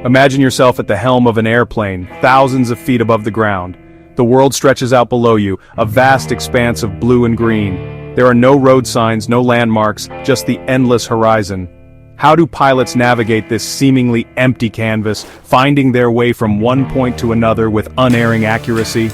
Imagine yourself at the helm of an airplane, thousands of feet above the ground. The world stretches out below you, a vast expanse of blue and green. There are no road signs, no landmarks, just the endless horizon. How do pilots navigate this seemingly empty canvas, finding their way from one point to another with unerring accuracy?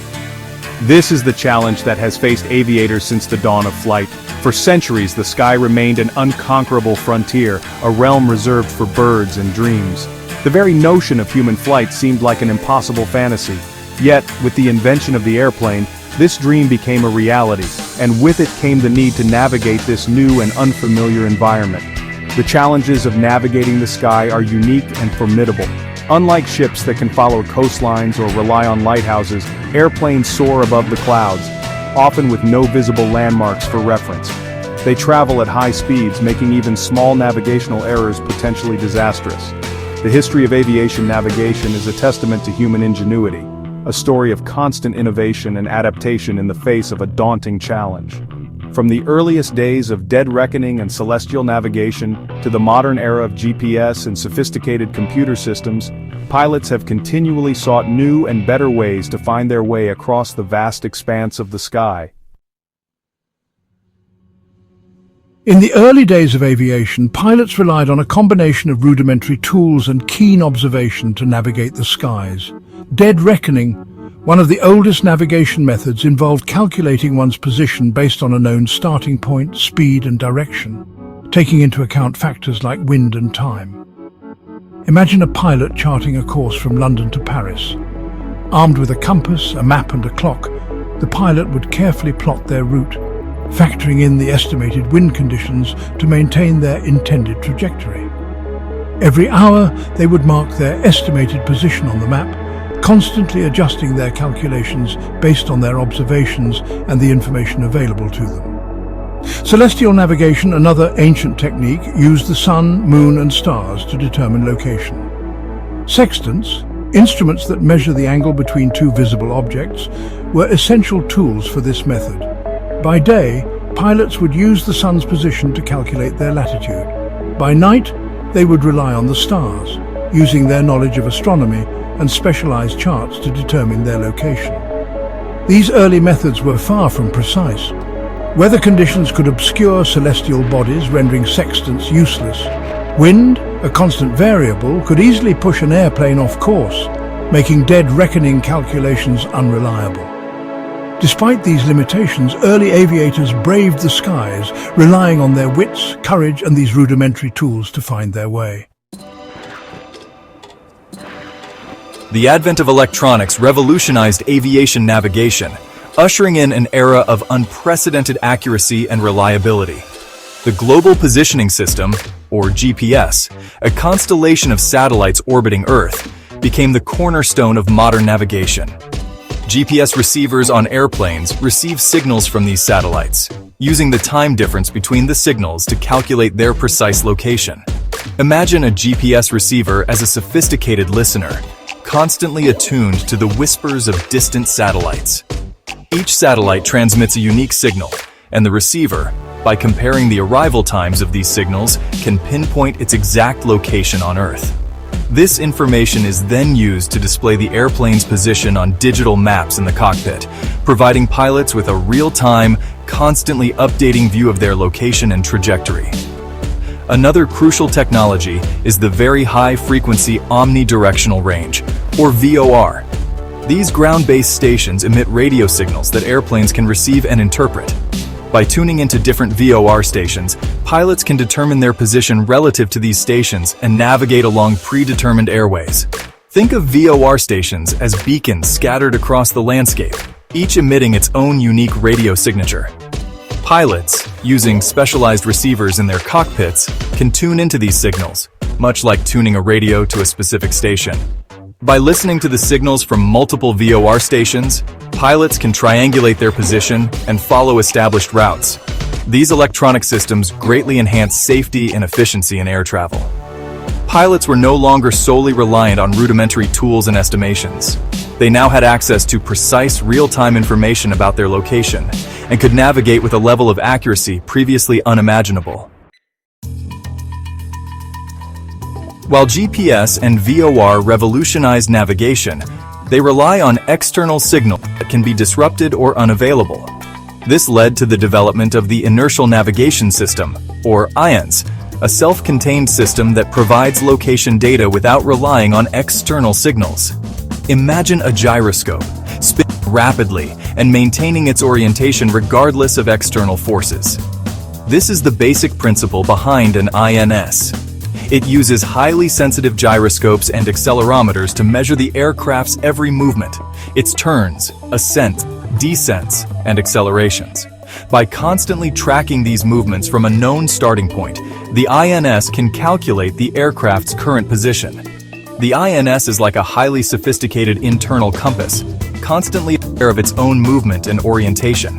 This is the challenge that has faced aviators since the dawn of flight. For centuries, the sky remained an unconquerable frontier, a realm reserved for birds and dreams. The very notion of human flight seemed like an impossible fantasy. Yet, with the invention of the airplane, this dream became a reality, and with it came the need to navigate this new and unfamiliar environment. The challenges of navigating the sky are unique and formidable. Unlike ships that can follow coastlines or rely on lighthouses, airplanes soar above the clouds, often with no visible landmarks for reference. They travel at high speeds, making even small navigational errors potentially disastrous. The history of aviation navigation is a testament to human ingenuity, a story of constant innovation and adaptation in the face of a daunting challenge. From the earliest days of dead reckoning and celestial navigation to the modern era of GPS and sophisticated computer systems, pilots have continually sought new and better ways to find their way across the vast expanse of the sky. In the early days of aviation, pilots relied on a combination of rudimentary tools and keen observation to navigate the skies. Dead reckoning, one of the oldest navigation methods, involved calculating one's position based on a known starting point, speed and direction, taking into account factors like wind and time. Imagine a pilot charting a course from London to Paris. Armed with a compass, a map and a clock, the pilot would carefully plot their route, factoring in the estimated wind conditions to maintain their intended trajectory. Every hour, they would mark their estimated position on the map, constantly adjusting their calculations based on their observations and the information available to them. Celestial navigation, another ancient technique, used the sun, moon and stars to determine location. Sextants, instruments that measure the angle between two visible objects, were essential tools for this method. By day, pilots would use the sun's position to calculate their latitude. By night, they would rely on the stars, using their knowledge of astronomy and specialized charts to determine their location. These early methods were far from precise. Weather conditions could obscure celestial bodies, rendering sextants useless. Wind, a constant variable, could easily push an airplane off course, making dead reckoning calculations unreliable. Despite these limitations, early aviators braved the skies, relying on their wits, courage, and these rudimentary tools to find their way. The advent of electronics revolutionized aviation navigation, ushering in an era of unprecedented accuracy and reliability. The Global Positioning System, or GPS, a constellation of satellites orbiting Earth, became the cornerstone of modern navigation. GPS receivers on airplanes receive signals from these satellites, using the time difference between the signals to calculate their precise location. Imagine a GPS receiver as a sophisticated listener, constantly attuned to the whispers of distant satellites. Each satellite transmits a unique signal, and the receiver, by comparing the arrival times of these signals, can pinpoint its exact location on Earth. This information is then used to display the airplane's position on digital maps in the cockpit, providing pilots with a real-time, constantly updating view of their location and trajectory. Another crucial technology is the Very High Frequency Omnidirectional Range, or VOR. These ground-based stations emit radio signals that airplanes can receive and interpret. By tuning into different VOR stations, pilots can determine their position relative to these stations and navigate along predetermined airways. Think of VOR stations as beacons scattered across the landscape, each emitting its own unique radio signature. Pilots, using specialized receivers in their cockpits, can tune into these signals, much like tuning a radio to a specific station. By listening to the signals from multiple VOR stations, pilots can triangulate their position and follow established routes. These electronic systems greatly enhance safety and efficiency in air travel. Pilots were no longer solely reliant on rudimentary tools and estimations. They now had access to precise, real-time information about their location and could navigate with a level of accuracy previously unimaginable. While GPS and VOR revolutionized navigation, they rely on external signal that can be disrupted or unavailable. This led to the development of the Inertial Navigation System, or IONS, a self-contained system that provides location data without relying on external signals. Imagine a gyroscope, spinning rapidly and maintaining its orientation regardless of external forces. This is the basic principle behind an INS. It uses highly sensitive gyroscopes and accelerometers to measure the aircraft's every movement, its turns, ascents, descents, and accelerations. By constantly tracking these movements from a known starting point, the INS can calculate the aircraft's current position. The INS is like a highly sophisticated internal compass, constantly aware of its own movement and orientation.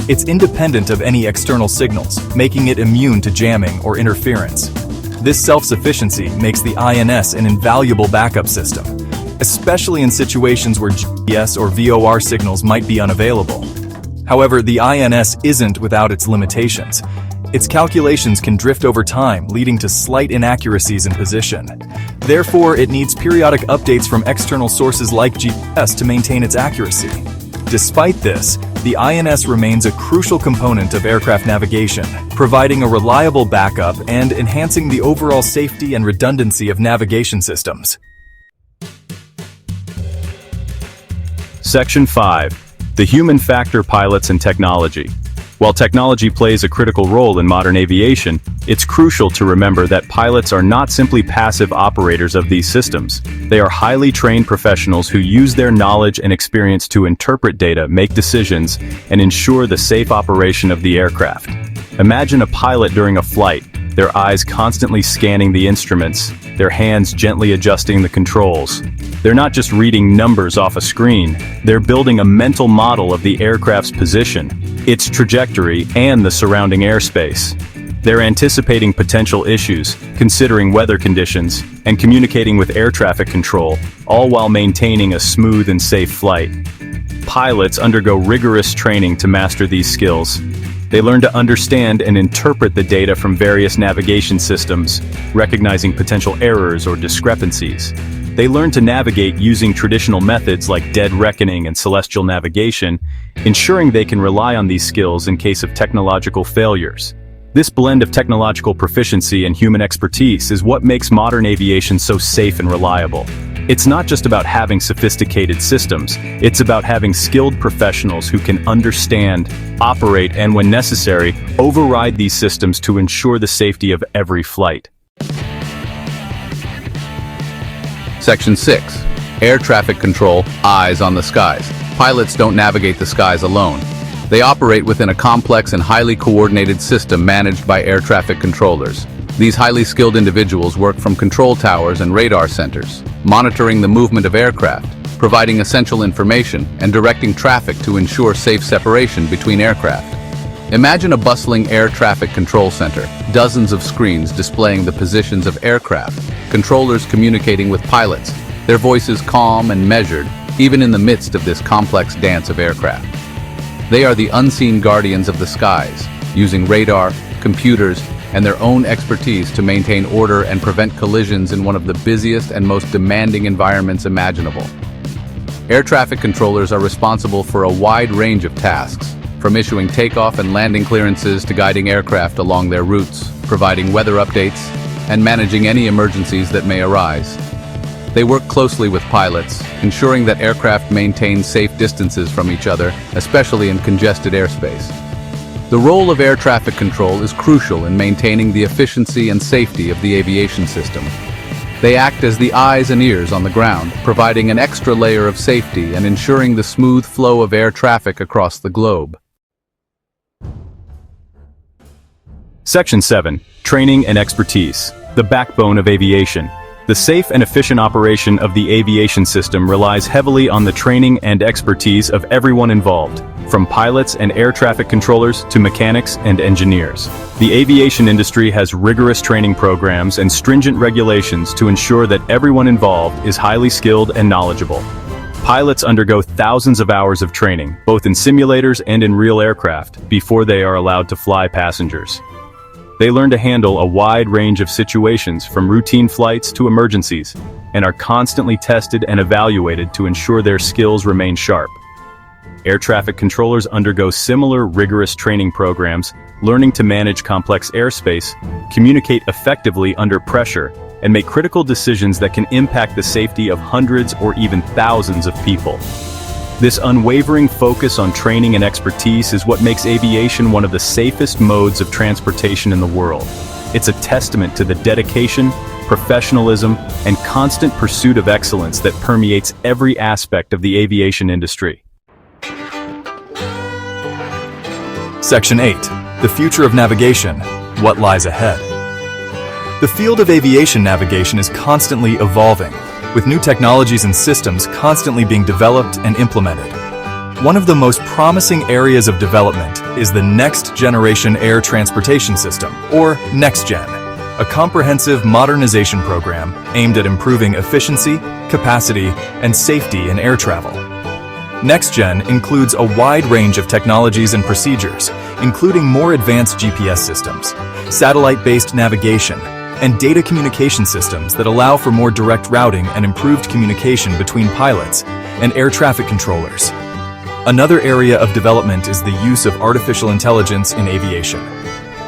It's independent of any external signals, making it immune to jamming or interference. This self-sufficiency makes the INS an invaluable backup system, especially in situations where GPS or VOR signals might be unavailable. However, the INS isn't without its limitations. Its calculations can drift over time, leading to slight inaccuracies in position. Therefore, it needs periodic updates from external sources like GPS to maintain its accuracy. Despite this, the INS remains a crucial component of aircraft navigation, providing a reliable backup and enhancing the overall safety and redundancy of navigation systems. Section 5. The Human Factor Pilots and Technology. While technology plays a critical role in modern aviation, it's crucial to remember that pilots are not simply passive operators of these systems. They are highly trained professionals who use their knowledge and experience to interpret data, make decisions, and ensure the safe operation of the aircraft. Imagine a pilot during a flight, their eyes constantly scanning the instruments, their hands gently adjusting the controls. They're not just reading numbers off a screen, they're building a mental model of the aircraft's position, its trajectory, and the surrounding airspace. They're anticipating potential issues, considering weather conditions, and communicating with air traffic control, all while maintaining a smooth and safe flight. Pilots undergo rigorous training to master these skills. They learn to understand and interpret the data from various navigation systems, recognizing potential errors or discrepancies. They learn to navigate using traditional methods like dead reckoning and celestial navigation, ensuring they can rely on these skills in case of technological failures. This blend of technological proficiency and human expertise is what makes modern aviation so safe and reliable. It's not just about having sophisticated systems, it's about having skilled professionals who can understand, operate, and when necessary, override these systems to ensure the safety of every flight. Section 6. Air Traffic Control, Eyes on the Skies. Pilots don't navigate the skies alone. They operate within a complex and highly coordinated system managed by air traffic controllers. These highly skilled individuals work from control towers and radar centers, monitoring the movement of aircraft, providing essential information, and directing traffic to ensure safe separation between aircraft. Imagine a bustling air traffic control center, dozens of screens displaying the positions of aircraft, controllers communicating with pilots, their voices calm and measured, even in the midst of this complex dance of aircraft. They are the unseen guardians of the skies, using radar, computers, and their own expertise to maintain order and prevent collisions in one of the busiest and most demanding environments imaginable. Air traffic controllers are responsible for a wide range of tasks, from issuing takeoff and landing clearances to guiding aircraft along their routes, providing weather updates, and managing any emergencies that may arise. They work closely with pilots, ensuring that aircraft maintain safe distances from each other, especially in congested airspace. The role of air traffic control is crucial in maintaining the efficiency and safety of the aviation system. They act as the eyes and ears on the ground, providing an extra layer of safety and ensuring the smooth flow of air traffic across the globe. Section 7. Training and Expertise. The Backbone of Aviation. The safe and efficient operation of the aviation system relies heavily on the training and expertise of everyone involved, from pilots and air traffic controllers to mechanics and engineers. The aviation industry has rigorous training programs and stringent regulations to ensure that everyone involved is highly skilled and knowledgeable. Pilots undergo thousands of hours of training, both in simulators and in real aircraft, before they are allowed to fly passengers. They learn to handle a wide range of situations from routine flights to emergencies, and are constantly tested and evaluated to ensure their skills remain sharp. Air traffic controllers undergo similar rigorous training programs, learning to manage complex airspace, communicate effectively under pressure, and make critical decisions that can impact the safety of hundreds or even thousands of people. This unwavering focus on training and expertise is what makes aviation one of the safest modes of transportation in the world. It's a testament to the dedication, professionalism, and constant pursuit of excellence that permeates every aspect of the aviation industry. Section 8. The future of navigation. What lies ahead? The field of aviation navigation is constantly evolving, with new technologies and systems constantly being developed and implemented. One of the most promising areas of development is the Next Generation Air Transportation System, or NextGen, a comprehensive modernization program aimed at improving efficiency, capacity, and safety in air travel. NextGen includes a wide range of technologies and procedures, including more advanced GPS systems, satellite-based navigation, and data communication systems that allow for more direct routing and improved communication between pilots and air traffic controllers. Another area of development is the use of artificial intelligence in aviation.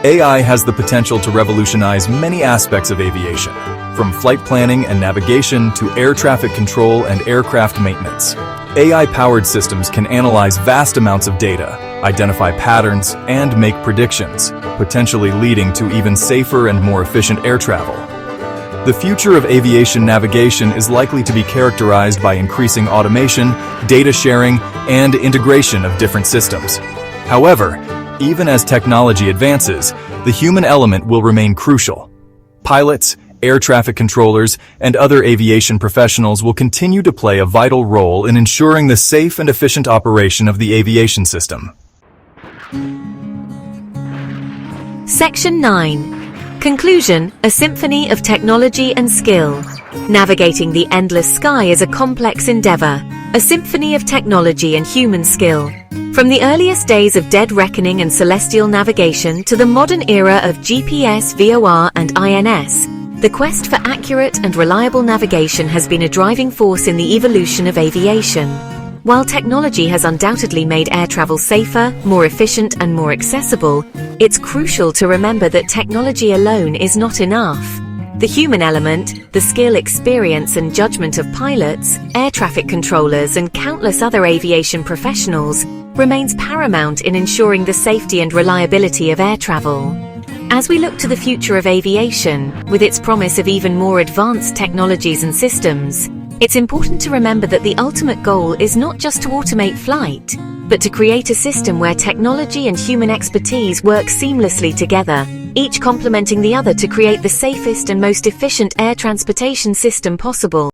AI has the potential to revolutionize many aspects of aviation, from flight planning and navigation to air traffic control and aircraft maintenance. AI-powered systems can analyze vast amounts of data, identify patterns, and make predictions, potentially leading to even safer and more efficient air travel. The future of aviation navigation is likely to be characterized by increasing automation, data sharing, and integration of different systems. However, even as technology advances, the human element will remain crucial. Pilots, air traffic controllers, and other aviation professionals will continue to play a vital role in ensuring the safe and efficient operation of the aviation system. Section 9. Conclusion: a symphony of technology and skill. Navigating the endless sky is a complex endeavor, a symphony of technology and human skill. From the earliest days of dead reckoning and celestial navigation to the modern era of GPS, VOR, and INS, the quest for accurate and reliable navigation has been a driving force in the evolution of aviation. While technology has undoubtedly made air travel safer, more efficient, and more accessible, it's crucial to remember that technology alone is not enough. The human element, the skill, experience, and judgment of pilots, air traffic controllers, and countless other aviation professionals remains paramount in ensuring the safety and reliability of air travel. As we look to the future of aviation, with its promise of even more advanced technologies and systems, it's important to remember that the ultimate goal is not just to automate flight, but to create a system where technology and human expertise work seamlessly together, each complementing the other to create the safest and most efficient air transportation system possible.